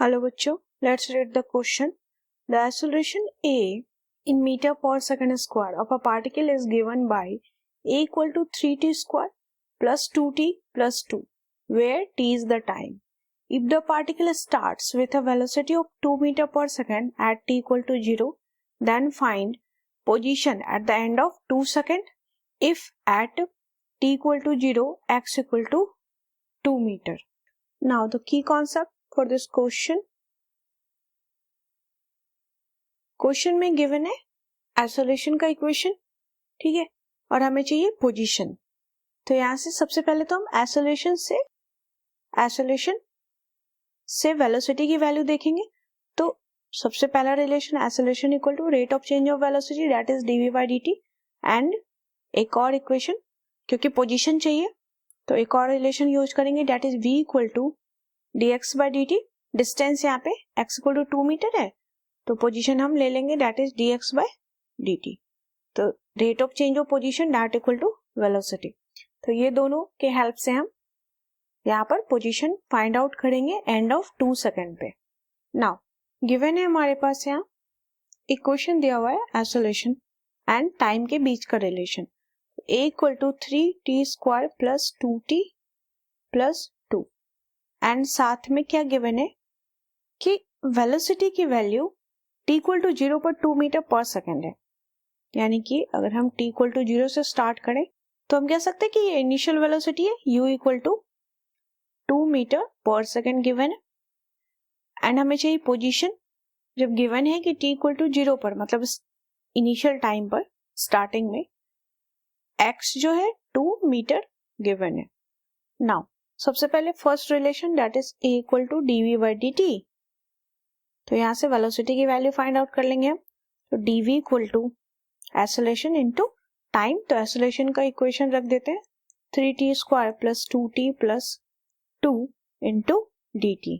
Hello बच्चों, let's read the question. The acceleration a in meter per second square of a particle is given by a equal to 3t square plus 2t plus 2, where t is the time. If the particle starts with a velocity of 2 meter per second at t equal to 0, then find position at the end of 2 seconds if at t equal to 0, x equal to 2 meter. Now the key concept for this question में given है isolation का equation, ठीक है, और हमें चाहिए position. तो यहां से सबसे पहले तो हम आइसोलेशन से वेलोसिटी की वैल्यू देखेंगे। तो सबसे पहला relation acceleration equal to rate of change of velocity that is d v by dt, and एक और इक्वेशन क्योंकि पोजीशन चाहिए तो एक और रिलेशन यूज करेंगे that is v equal to dx by dt। Distance यहाँ पे x इक्वल टू 2 मीटर है तो पोजीशन हम ले लेंगे that is dx by dt। तो rate of change of position that equal to velocity. तो ये दोनों के हेल्प से हम यहाँ पर पोजीशन फाइंड आउट करेंगे एंड ऑफ 2 सेकंड पे। नाउ गिवन है हमारे पास यहाँ इक्वेशन दिया हुआ है आइसोलेशन एंड टाइम के बीच का relation a equal to 3t square plus 2t plus 2, and साथ में क्या गिवन है कि वेलोसिटी की वैल्यू t इक्वल टू 0 पर 2 मीटर पर सेकेंड है। यानी कि अगर हम t इक्वल टू 0 से स्टार्ट करें तो हम कह सकते हैं कि ये इनिशियल वेलोसिटी है u इक्वल टू 2 मीटर पर सेकेंड गिवन है, एंड हमें चाहिए पोजीशन जब गिवन है कि t इक्वल टू 0 पर, मतलब इनिशियल टाइम पर स्टार्टिंग में x जो है 2 मीटर गिवन है। नाउ सबसे पहले first relation that is a equal to dv by dt। तो यहां से वेलोसिटी की वैल्यू फाइंड आउट कर लेंगे हम। तो dv equal to acceleration into time, तो एक्सेलरेशन का इक्वेशन रख देते हैं 3t square plus 2t plus 2 into dt।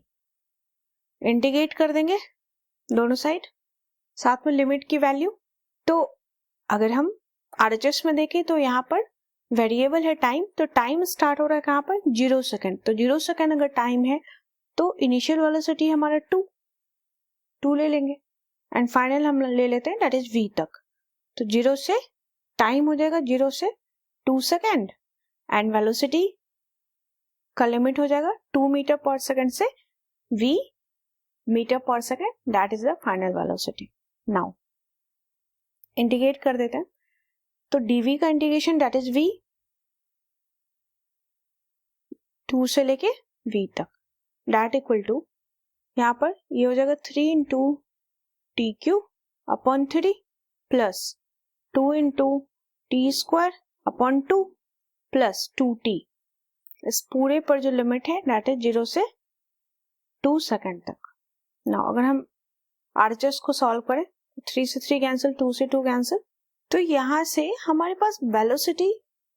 Integrate कर देंगे दोनों साइड, साथ में लिमिट की वैल्यू। तो अगर हम RHS में देखें तो यहाँ पर वेरिएबल है टाइम, तो टाइम स्टार्ट हो रहा है कहाँ पर 0 सेकेंड। तो 0 सेकेंड अगर टाइम है तो इनिशियल वेलोसिटी हमारा 2 ले लेंगे, एंड फाइनल हम ले लेते हैं दैट इज v तक। तो 0 से टाइम हो जाएगा 0 से 2 सेकेंड, एंड वेलोसिटी का लिमिट हो जाएगा 2 मीटर पर सेकेंड से v मीटर पर second, that is the final velocity. Now integrate कर देते हैं, तो dv का इंटीग्रेशन दैट इज v 2 से लेके v तक, दैट इक्वल टू यहाँ पर ये हो जाएगा 3 into T cube upon 3 plus 2 into T square upon 2 plus 2t। इस पूरे पर जो लिमिट है दैट इज 0 से 2 सेकेंड तक। ना अगर हम RHS को सॉल्व करें 3 से 3 कैंसिल, 2 से 2 कैंसिल, तो यहाँ से हमारे पास वेलोसिटी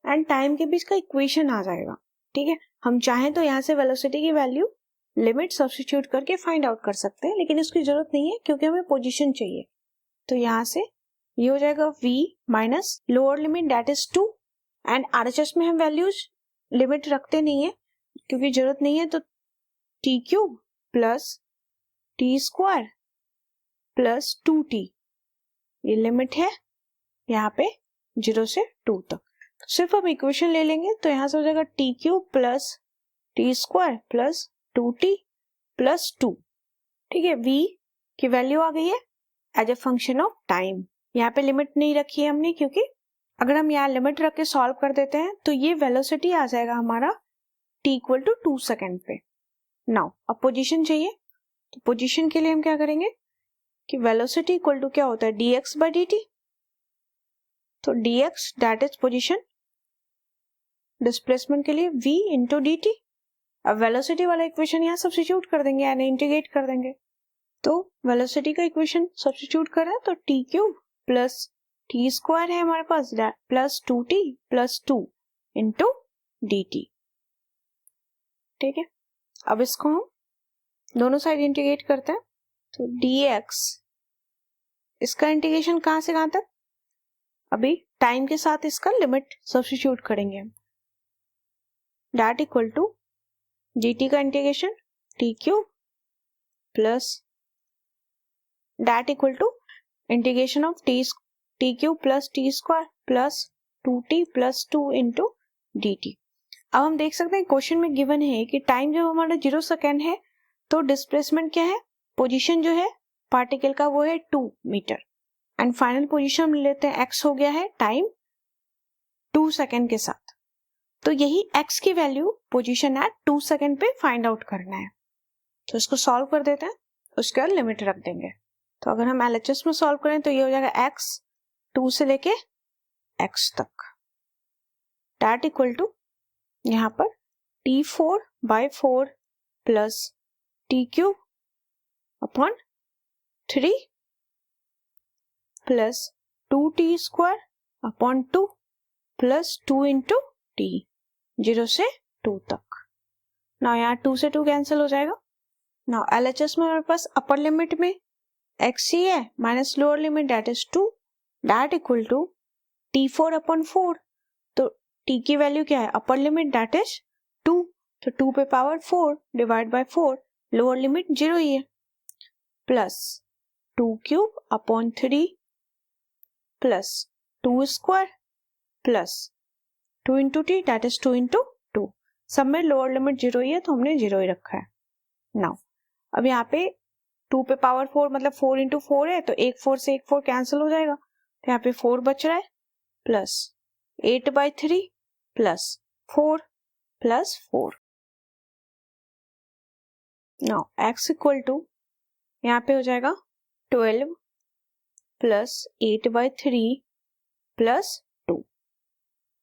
एंड टाइम के बीच का इक्वेशन आ जाएगा। ठीक है, हम चाहें तो यहाँ से वेलोसिटी की वैल्यू लिमिट सब्स्टिट्यूट करके फाइंड आउट कर सकते हैं, लेकिन इसकी जरूरत नहीं है क्योंकि हमें पोजीशन चाहिए। तो यहाँ से ये हो जाएगा v minus lower limit that is 2, and RHS में हम वैल्यूज लिमिट रखते नहीं है क्योंकि जरूरत नहीं है। तो t cube plus t square plus 2t, ये लिमिट है यहाँ पे 0 से 2 तक। सिर्फ हम इक्वेशन ले लेंगे तो यहाँ से हो जाएगा t cube plus t square plus 2t plus 2। ठीक है, v की वैल्यू आ गई है as a function of time. यहाँ पे लिमिट नहीं रखी है हमने क्योंकि अगर हम यहाँ लिमिट रख के सॉल्व कर देते हैं तो ये वेलोसिटी आ जाएगा हमारा t इक्वल टू 2 सेकेंड पे। नाउ अब पोजीशन चाहिए, तो पोजीशन के लिए हम क्या करेंगे कि वेलोसिटी इक्वल टू क्या होता है dx बाई dt। तो dx that is position, displacement के लिए v इंटू dt। अब वेलोसिटी वाला इक्वेशन यहाँ सब्स्टिट्यूट कर देंगे यानी इंटीग्रेट कर देंगे। तो वेलोसिटी का इक्वेशन सब्स्टिट्यूट करें तो t cube plus t square है हमारे पास plus 2t plus 2 into dt। ठीक है, अब इसको हम दोनों साइड इंटीग्रेट करते हैं। तो dx, इसका इंटीग्रेशन कहां से कहां तक, अभी टाइम के साथ इसका लिमिट सब्स्टिट्यूट करेंगे, दैट इक्वल टू dt का integration t cube plus that equal to integration of t cube plus t square plus 2t plus 2 into d t. अब हम देख सकते हैं क्वेश्चन में गिवन है कि टाइम जब हमारा 0 सेकेंड है तो डिस्प्लेसमेंट क्या है, पोजीशन जो है पार्टिकल का वो है 2 मीटर एंड फाइनल पोजीशन हम लेते हैं x हो गया है टाइम 2 सेकेंड के साथ। तो यही x की वैल्यू पोजीशन एट 2 सेकेंड पे फाइंड आउट करना है। तो इसको सॉल्व कर देते हैं, उसके बाद लिमिट रख देंगे। तो अगर हम LHS में सॉल्व करें तो ये हो जाएगा x 2 से लेके x तक दैट इक्वल टू यहाँ पर t4/4 plus T cube upon 3 plus 2t square upon 2 plus 2 into T 0 से 2 तक। ना यहाँ 2 से 2 कैंसिल हो जाएगा। ना LHS में हमारे पास अपर लिमिट में x ही है minus lower limit that is 2 that equal to t4/4। तो t की वैल्यू क्या है, अपर लिमिट दैट इज 2, तो 2 पे power 4 divide by 4, lower limit 0 ही है, plus 2 cube upon 3 plus 2 square plus 2 into T that is 2 into 2। सब में lower limit 0 ही है तो हमने 0 ही रखा है। नाउ अब यहाँ पे 2 पे पावर 4 मतलब 4 इंटू 4 है तो एक 4 से एक 4 कैंसिल हो जाएगा, तो यहाँ पे 4 बच रहा है plus 8/3 plus 4 plus 4। Now x equal to यहाँ पे हो जाएगा 12 प्लस 8/3 प्लस 2।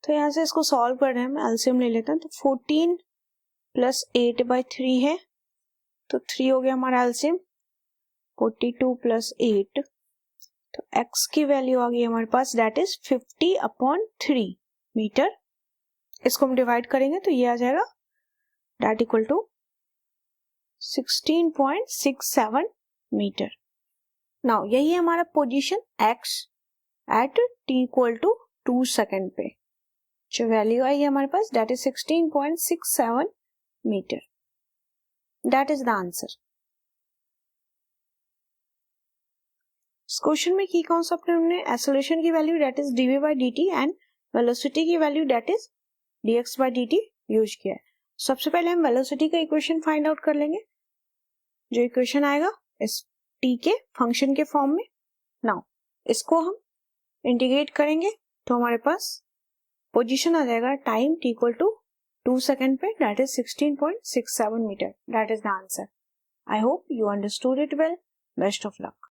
तो यहाँ से इसको सॉल्व कर रहे हैं, हम एलसीएम ले लेते हैं। तो 14 प्लस 8/3 है तो 3 हो गया हमारा एलसीएम 42 प्लस 8। तो x की वैल्यू आ गई हमारे पास दैट इज 50/3 मीटर। इसको हम डिवाइड करेंगे तो ये आ जाएगा that equal to 16.67 metre. Now यही है हमारा position x at t equal to 2 second पे, जो वैल्यू आई है हमारे पास that is 16.67 metre. That is the answer. इस क्वेश्चन में की कॉन्सेप्ट में हमने एक्सेलरेशन की value that is dv/dt and velocity की value that is dx/dt use किया है। सबसे पहले हम वेलोसिटी का इक्वेशन फाइंड आउट कर लेंगे, जो इक्वेशन आएगा इस t के फंक्शन के फॉर्म में। नाउ इसको हम इंटीग्रेट करेंगे तो हमारे पास पोजीशन आ जाएगा time t equal to 2 second पे that is 16.67 metre. That is the answer. I hope you understood it well. Best of luck.